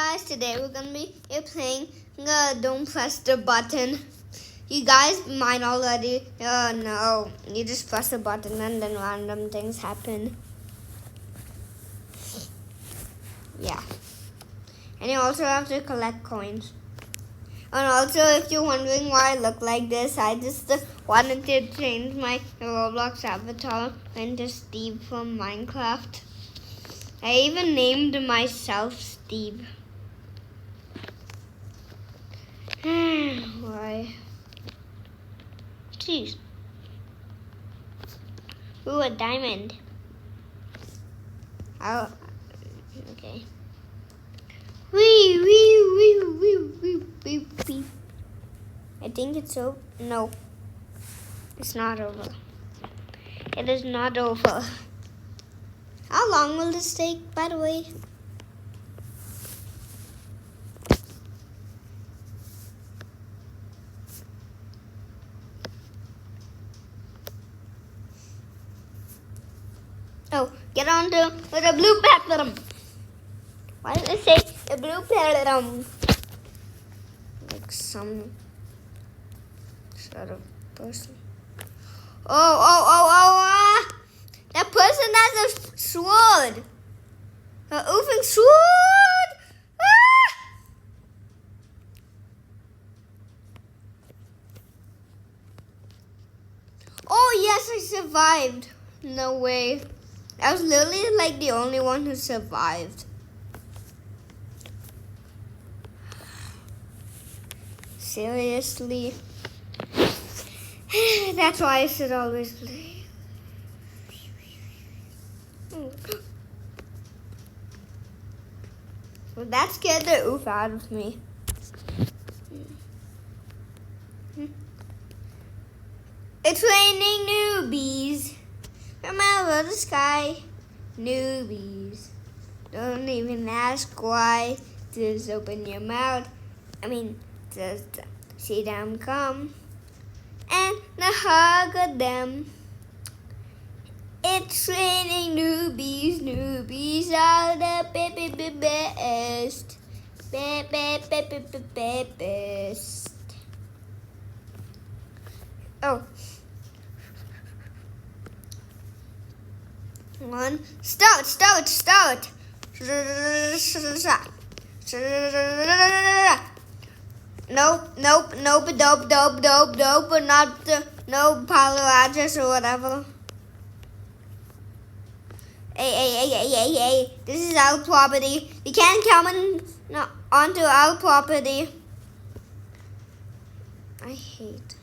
guys, today we're gonna be playing Don't Press the Button. You guys might already know. You just press the button and then random things happen. Yeah. And you also have to collect coins. And also, if you're wondering why I look like this, I just wanted to change my Roblox avatar into Steve from Minecraft. I even named myself Steve. Why? Jeez. Ooh, a diamond. Oh, okay. Wee, wee, wee, wee, wee, wee, wee. I think it's over. No, it's not over. It is not over. How long will this take, by the way? Oh, get on to the blue platform. Why did I say the blue platform? Like some sort of person. Oh! That person has a sword. An oofing sword. Ah! Oh yes, I survived. No way. I was literally like the only one who survived. Seriously. That's why I should always play. Well, that scared the oof out of me. It's raining newbies. Remember the sky, newbies. Don't even ask why. Just open your mouth. Just see them come and hug them. It's raining newbies. Newbies are the best. Best. Oh. One. Start. Nope, not no power address or whatever. Hey, this is our property. You can't come onto our property. I hate.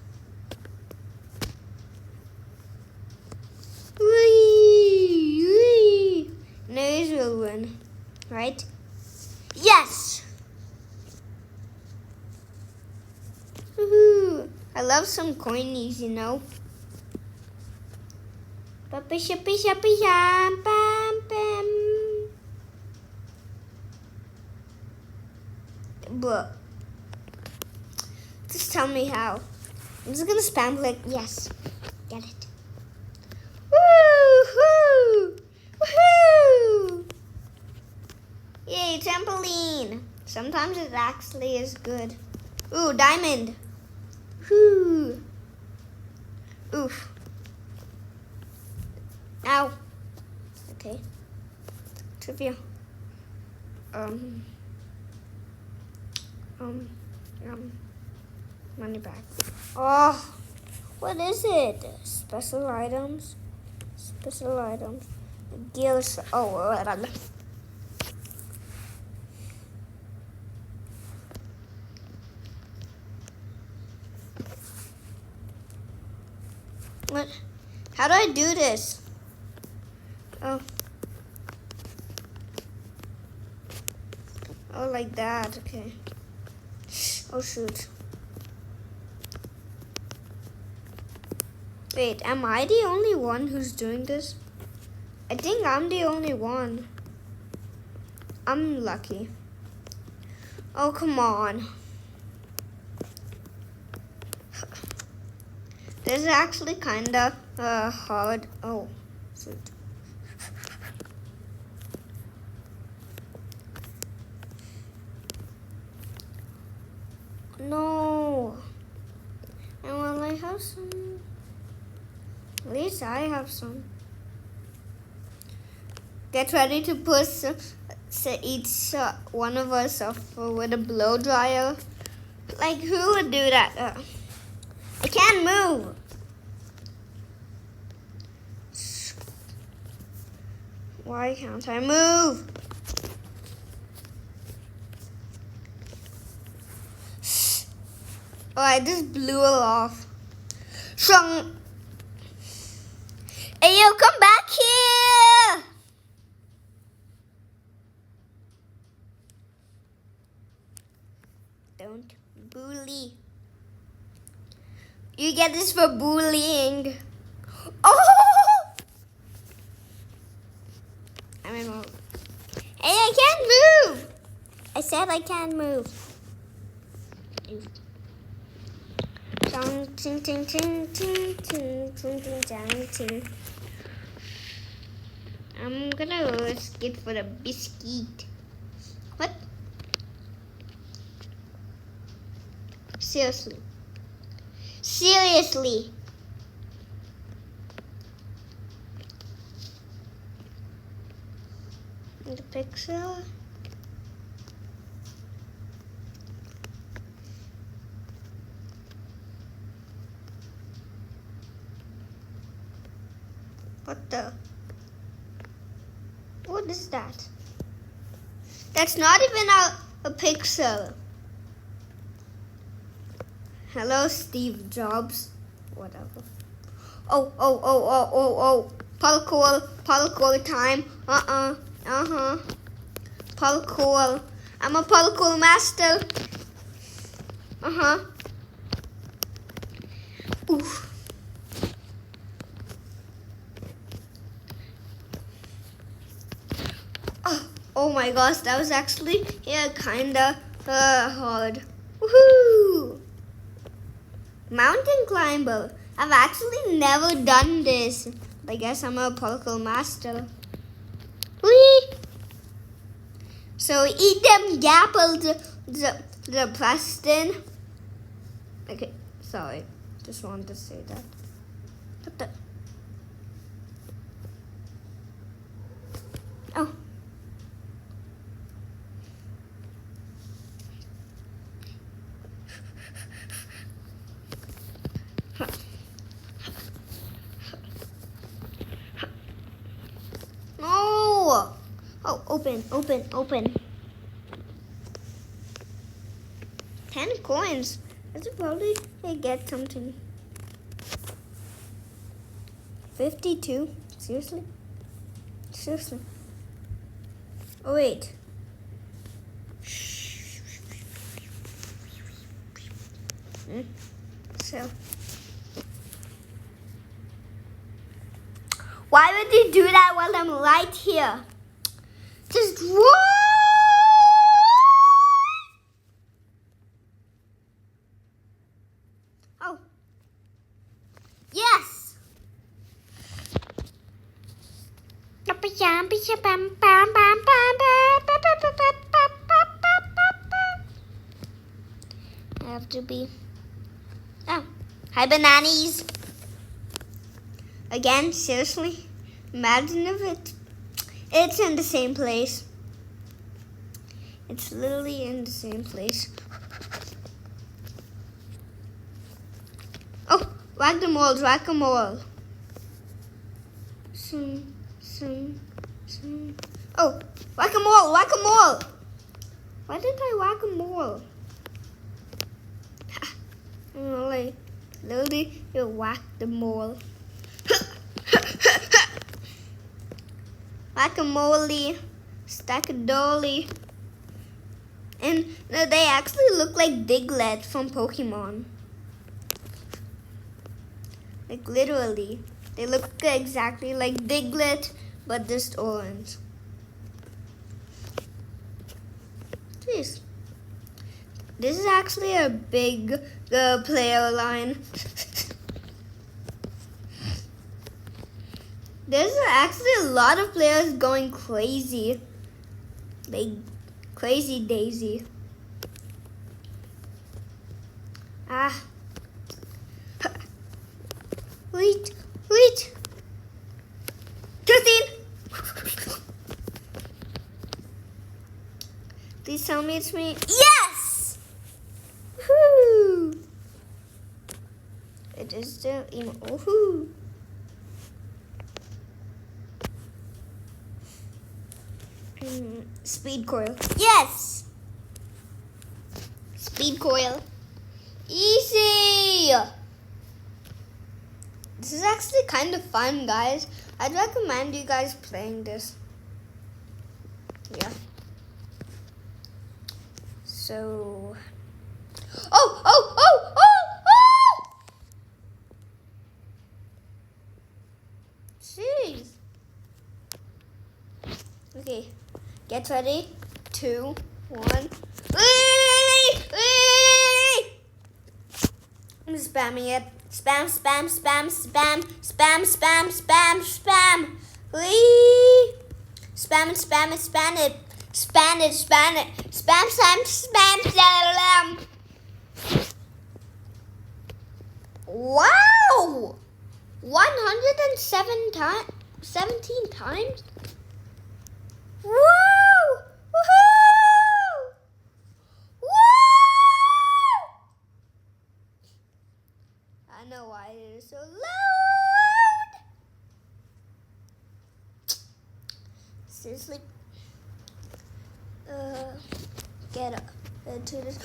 Wee. News will win, right? Yes! Woohoo! I love some coinies, you know. But just tell me how. I'm just gonna spam click yes. Get it. Woohoo! Woohoo! Yay, trampoline. Sometimes it actually is good. Ooh, diamond. Whoo. Oof. Ow. Okay. Trivia. Money back. Oh, what is it? Special items. Gears. Oh, what? How do I do this? Oh, like that. Okay. Oh shoot. Wait, am I the only one who's doing this? I think I'm the only one. I'm lucky. Oh, come on. This is actually kinda hard. Oh, shoot. No. And will I have some? At least I have some. Get ready to push each one of us off with a blow dryer. Like, who would do that? I can't move. Why can't I move? Oh, I just blew it off. Shung. Hey, you come back here. Don't bully. You get this for bullying. Oh! I'm in mode. Hey, I can't move. I said I can't move. Ting, ting, ting, ting, ting, ting, ting, ting, ting. I'm gonna risk it for a biscuit. What? Seriously. Seriously. The pixel. What the? What is that? That's not even a pixel. Hello, Steve Jobs. Whatever. Oh. Parkour time. Parkour. I'm a parkour master. Oof. Oh my gosh, that was actually kinda hard. Woohoo! Mountain climber. I've actually never done this. I guess I'm a parkour master. Whee! So eat them gapples, the Preston. Okay, sorry. Just wanted to say that. What the? Oh. No! Oh, open. 10 coins. I should probably get something. 52? Seriously? Oh, wait. So. Why would you do that while I'm right here? Just run! Oh. Yes! I have to be... Oh. Hi, bananas. Again, seriously? Imagine if it's in the same place. It's literally in the same place. Oh, whack-a-mole. Oh, whack-a-mole. Why did I whack-a-mole? Literally, you whack the mole. Whack-a-mole, stack-a-dolly. And they actually look like Diglett from Pokemon. Like literally. They look exactly like Diglett, but just orange. Jeez. This is actually a big player line. There's actually a lot of players going crazy. Like crazy Daisy. Ah. Wait. 13. Please tell me it's me. Yes! Woohoo! It is still emo. Woohoo! Speed coil. Yes! Speed coil. Easy! This is actually kind of fun, guys. I'd recommend you guys playing this. Yeah. So... Oh! Jeez. Okay. Get ready. 2, 1. I'm spamming it. Spam. Whee! Spam it. Span it. Spam. Wow! 117 times? Woo! Woohoo! Woo! I know why it is so loud. Seriously. Get up into this.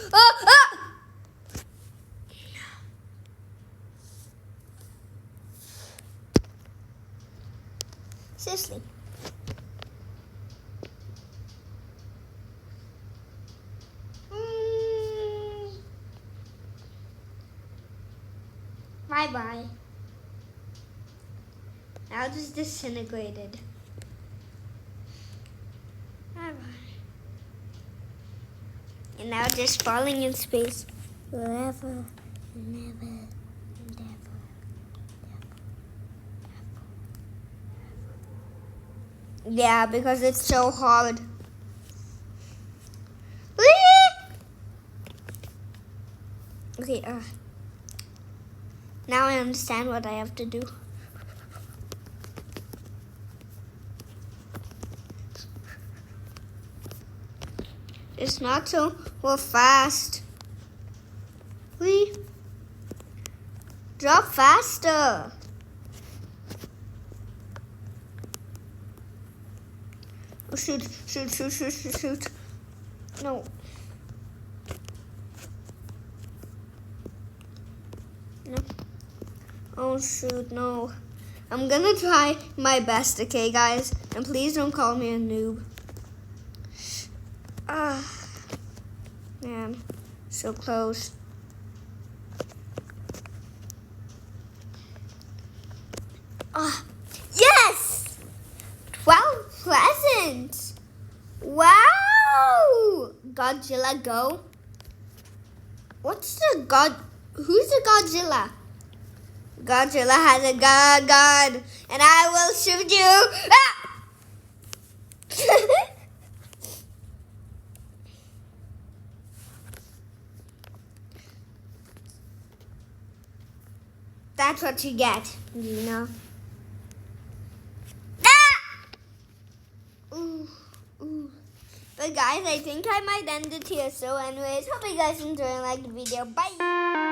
Seriously. Bye. Now just disintegrated. Bye. And now just falling in space. Forever and ever and ever. Yeah, because it's so hard. Okay, now I understand what I have to do. It's not so fast. Drop faster. Oh, shoot. No. Oh, shoot, no. I'm gonna try my best, okay, guys? And please don't call me a noob. Man, so close. Yes! 12 presents. Wow! Godzilla, go. Who's the Godzilla? Godzilla has a gun, and I will shoot you. That's what you get, you know. But guys, I think I might end it here. So anyways, hope you guys enjoy and like the video. Bye.